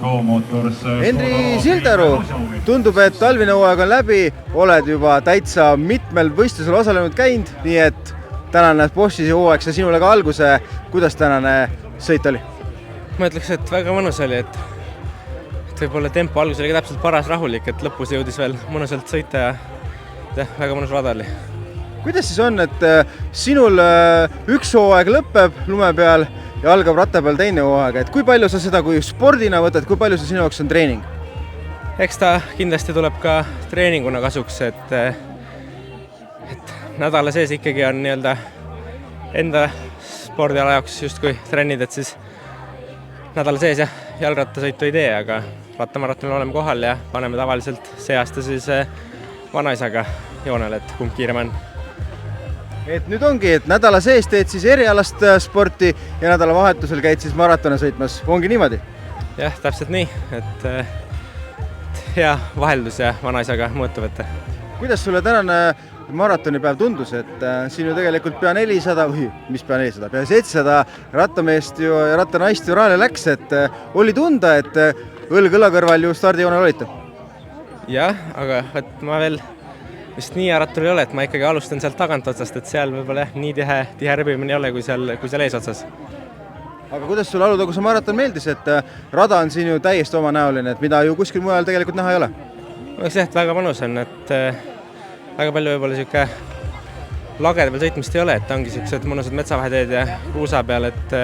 Henri Sildaru, tundub, et talvine hooaeg on läbi, oled juba täitsa mitmel võistlusel osalenud käinud, nii et tänane Boschi hooaeg sai sinule ka alguse. Kuidas tänane sõit oli? Ma ütleks, et väga mõnus oli, et võib-olla tempo algus oli täpselt paras rahulik, et lõpus jõudis veel mõnusalt sõita ja väga mõnus rada oli. Kuidas siis on, et sinul üks hooaeg lõpeb lume peal ja algab ratta peal teine hooaeg, et kui palju sa seda kui spordina võtad, kui palju see sinu jaoks on treening? Eks ta kindlasti tuleb ka treeninguna kasuks, et nädala sees ikkagi on nii-öelda enda spordiala jaoks justkui trennid, et siis nädala sees jalgrattasõitu ei tee, aga rattamaratonil oleme kohal ja paneme tavaliselt see aasta siis vanaisaga joonele, et kumb kiirem on. Et nüüd ongi, et nädala sees teed siis erialast sporti ja nädala vahetusel käid siis maratone sõitmas. Ongi niimoodi? Jah, täpselt nii, et hea vaheldus ja vanaisaga mõõtu võtta. Kuidas sulle tänane maratonipäev tundus, et siin ju tegelikult pea 400, pea 700 rattameest ja rattanaist ju rajale läks, et oli tunda, et õlg õla kõrval ju stardijoonel olite? Jah, aga ma veel vist nii äratul ei ole, et ma ikkagi alustan sealt tagant otsast, et seal võib-olla nii tihe rebimine ei ole kui seal ees otsas. Aga kuidas sulle Alutaguse maraton meeldis, et rada on siin ju täiesti omanäoline, et mida ju kuskil mujal tegelikult näha ei ole? Et väga mõnus on, et väga palju võib-olla siuke lagede peal sõitmist ei ole, et ongi siuksed mõnusad metsavaheteed ja kruusa peal, et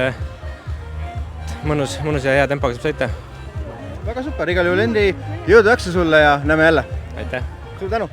mõnus ja hea tempoga saab sõita. Väga super, igal juhul Henri, jõudu jaksu sulle ja näeme jälle. Aitäh! Suur tänu!